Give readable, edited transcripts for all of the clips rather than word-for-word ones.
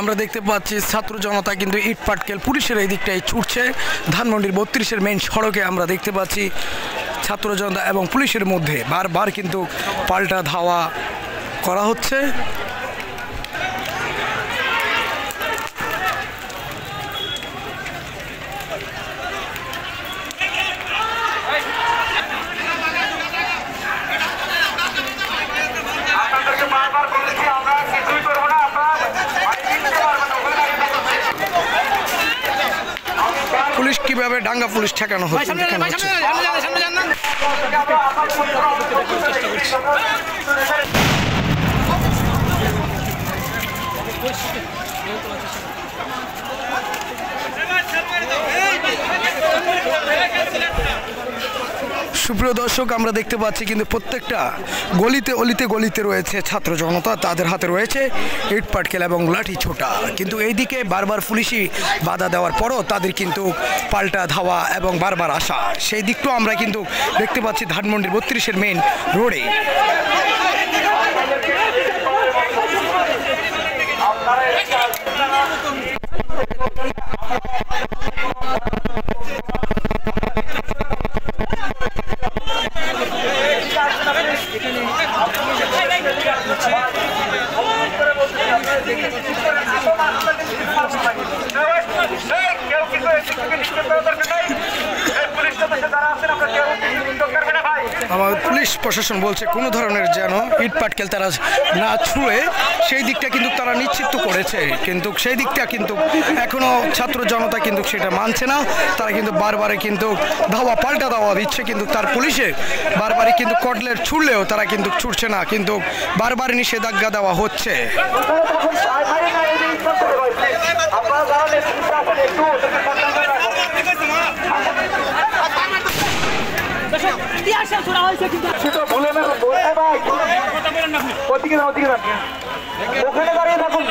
আমরা দেখতে পাচ্ছি ছাত্র জনতা কিন্তু ইট পাটকেল পুলিশের এই দিকটাই ছুটছে। ধানমন্ডির 32-এর মেইন সড়কে আমরা দেখতে পাচ্ছি ছাত্র জনতা এবং পুলিশের মধ্যে বারবার কিন্তু পাল্টা ধাওয়া করা হচ্ছে। পুলিশ কিভাবে ডাঙ্গা পুলিশ ঠেকানো হচ্ছে দেখানো হচ্ছে। সুপ্রিয় দর্শক, আমরা দেখতে পাচ্ছি কিন্তু প্রত্যেকটা গলিতে অলিতে রয়েছে ছাত্র জনতা, তাদের হাতে রয়েছে ইট পাটকেল এবং লাঠি ছোটা। কিন্তু এইদিকে বারবার পুলিশই বাধা দেওয়ার পরও তাদের কিন্তু পাল্টা ধাওয়া এবং বারবার আসা, সেই দিকটাও আমরা কিন্তু দেখতে পাচ্ছি ধানমন্ডির 32-এর মেইন রোডে। আমার পুলিশ প্রশাসন বলছে কোনো ধরনের যেন ইট পাটকেল তারা না ছুঁড়ে, সেই দিকটা কিন্তু তারা নিশ্চিত করেছে। কিন্তু সেই দিকটা কিন্তু এখনো ছাত্র জনতা কিন্তু সেটা মানছে না। তারা কিন্তু বারবারে কিন্তু ধাওয়া পাল্টা ধাওয়া দিচ্ছে, কিন্তু তার পুলিশে বারবারই কিন্তু কটলেট ছুড়লেও তারা কিন্তু ছুটছে না, কিন্তু বারবার নিষেধাজ্ঞা দেওয়া হচ্ছে। ওখানে দাঁড়িয়ে থাকুন,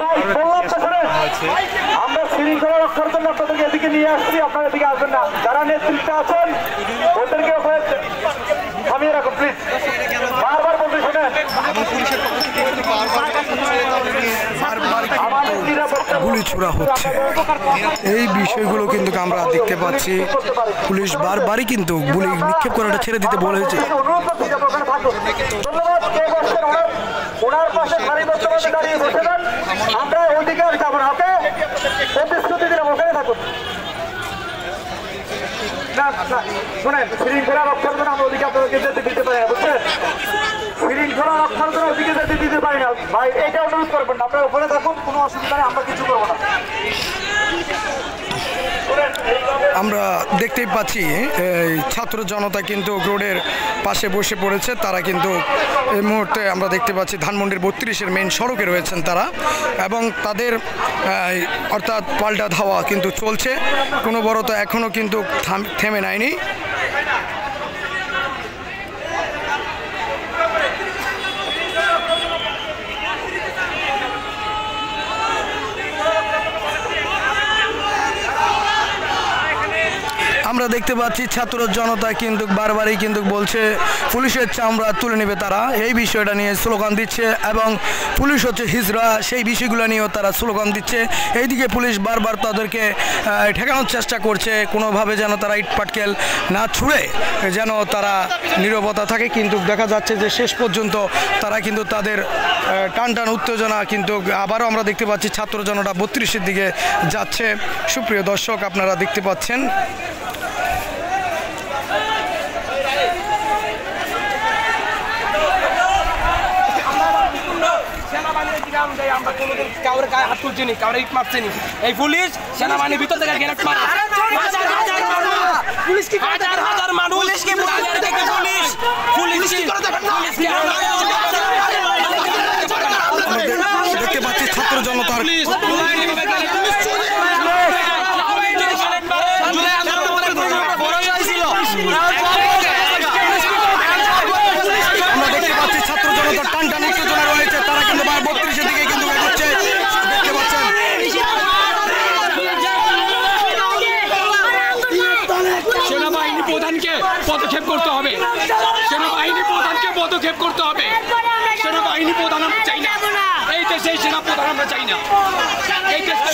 আমরা শৃঙ্খলা রক্ষার জন্য আপনাদেরকে এদিকে নিয়ে আসছি, আপনারা এদিকে আসবেন না। যারা নেতৃত্বে আছেন ওদেরকে থামিয়ে রাখুন প্লিজ। বারবার বলতে শোনেন, গুলি ছোড়া হচ্ছে, এই বিষয়গুলো কিন্তু আমরা দেখতে পাচ্ছি। পুলিশ বারবারই কিন্তু গুলি নিক্ষেপ করাটা ছেড়ে দিতে বলেছে। ওনার পাশে সারিবদ্ধভাবে দাঁড়িয়ে বসে দেন, আমরা ওইদিকে আর যাবো না। ওকে, প্রতিশ্রুতি দিলাম, ওখানে থাকুন। না না শোনেন, শৃঙ্খলা রক্ষার জন্য আমরা ওদিকে আপনাদেরকে যেতে দিতে পারি না, বুঝছেন? শৃঙ্খলা রক্ষার জন্য ওদিকে যেতে দিতে পারি না ভাই, এটা অনুরোধ করবেন না। আপনারা ওখানে থাকুন, কোনো অসুবিধা নেই, আমরা কিছু করবো না। আমরা দেখতেই পাচ্ছি এই ছাত্র জনতা কিন্তু রোডের পাশে বসে পড়েছে। তারা কিন্তু এই মুহূর্তে আমরা দেখতে পাচ্ছি ধানমন্ডির 32-এর মেইন সড়কে রয়েছেন তারা, এবং তাদের অর্থাৎ পাল্টা ধাওয়া কিন্তু চলছে, কোনো বড়ত এখনও কিন্তু থেমে নেয়নি। আমরা দেখতে পাচ্ছি ছাত্র জনতা কিন্তু বারবারই কিন্তু বলছে পুলিশের চামড়া তুলে নেবে তারা, এই বিষয়টা নিয়ে স্লোগান দিচ্ছে, এবং পুলিশ হচ্ছে হিজড়া, সেই বিষয়গুলো নিয়েও তারা স্লোগান দিচ্ছে। এইদিকে পুলিশ বারবার তাদেরকে ঠেকানোর চেষ্টা করছে, কোনোভাবে যেন তারা ইট পাটকেল না ছুঁড়ে যেন তারা নীরবতা থাকে। কিন্তু দেখা যাচ্ছে যে শেষ পর্যন্ত তারা কিন্তু তাদের টান উত্তেজনা কিন্তু আবারও আমরা দেখতে পাচ্ছি ছাত্র জনতা 32-এর দিকে যাচ্ছে। সুপ্রিয় দর্শক, আপনারা দেখতে পাচ্ছেন আমরা কোনোদিন কাউরে গায়ে হাত তুলছিনি, কাউরে ইট মারছিনি। এই পুলিশ সেনাবাহিনীর ভিতর থেকে গ্রেনেড মারে, পুলিশ কি হাজার হাজার মানুষ, পুলিশ কি দেখতে পাচ্ছি ছাত্র জনতার টান উত্তেজনা রয়েছে, তারা কিন্তু 32-এর দিকে কিন্তু এগোচ্ছে, দেখতে পাচ্ছেন। পদক্ষেপ করতে হবে, সেনাবাহিনী প্রধানকে পদক্ষেপ করতে হবে। সেনাবাহিনী প্রধান আমরা চাই না, এই দেশে সেনা প্রধান আমরা চাই না।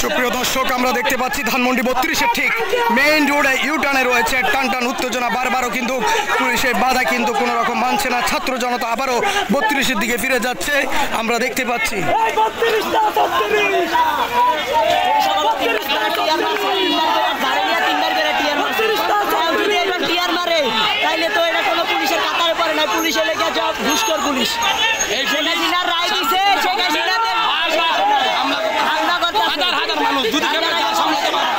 সুপ্রিয় দর্শক, আমরা দেখতে পাচ্ছি ধানমন্ডি 32-এর ঠিক মেইন রোডে ইউটার্নে রয়েছে টানটান উত্তেজনা। বারবারও কিন্তু পুলিশের বাধা কিন্তু কোনো রকম মানছে না। ছাত্র জনতা আবারও 32-এর দিকে ফিরে যাচ্ছে, আমরা দেখতে পাচ্ছি। পুলিশ এলাকা সব ঘুষখোর পুলিশ। এই সেনার রায় দিছে, হাজার মানুষ যদি সামলাতে পারে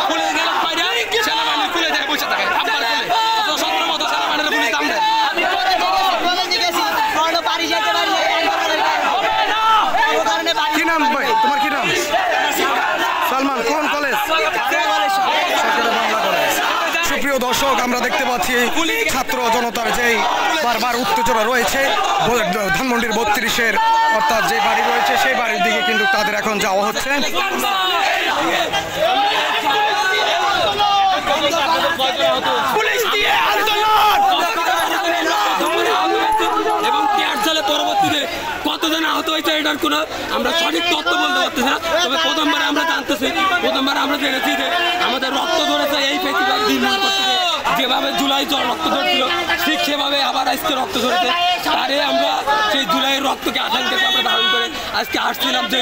পুলিশ গেলে বাইরে সেনাবাহিনী খুলে দেয়, বসে থাকে সতের মতো সেনাবাহিনীর পুলিশ দাম দেয়। কি নাম ভাই তোমার, কি নাম? সালমান, কোন কলেজ? সুপ্রিয় দর্শক, আমরা দেখতে পাচ্ছি ছাত্র জনতার যেই বারবার উত্তেজনা রয়েছে ধানমন্ডির 32-এর অর্থাৎ যে বাড়ি রয়েছে সেই বাড়ির দিকে কিন্তু তাদের এখন যাওয়া হচ্ছে। এবং সালে পরবর্তীতে কতজন আহত হয়েছে এটার কোনো আমরা সঠিক তথ্য বলতে পারতেছি না। তবে প্রথমবার আমরা জানতেছি, প্রথমবার আমরা জেনেছি যে আমাদের রক্ত ধরেছে এই ফেস্টিভ্যাল নির্মূল করতে, যেভাবে জুলাই রক্ত ধরছিল ঠিক সেভাবে আবার আজকে রক্ত ধরেছে। তারে আমরা সেই জুলাইয়ের রক্তকে আকাঙ্ক্ষাকে আমরা ধারণ করে আজকে আসছিলাম যে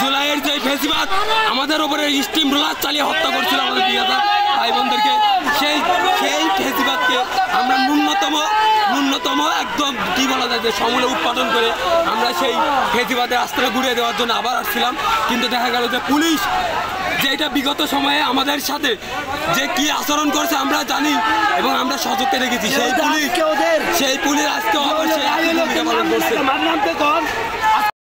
জুলাইয়ের যে ফেস্টিভ্যাল আমাদের উপরে স্টিম রোলার চালিয়ে হত্যা করছিল আমাদের 2000 ভাই বোনদেরকে। সেই ফেস্টিভ্যালকে আমরা ন্যূনতম একদম কি বলা যায় যে সমূলে উৎপাদন করে আমরা সেই ফেস্টিভ্যালের রাস্তাটা ঘুরিয়ে দেওয়ার জন্য আবার আসছিলাম। কিন্তু দেখা গেল যে পুলিশ যেটা বিগত সময়ে আমাদের সাথে যে কি আচরণ করছে আমরা জানি এবং আমরা সচক্ষে দেখেছি। সেই পুলিশ আজকে অবশ্যই ভূমিকা পালন করছে।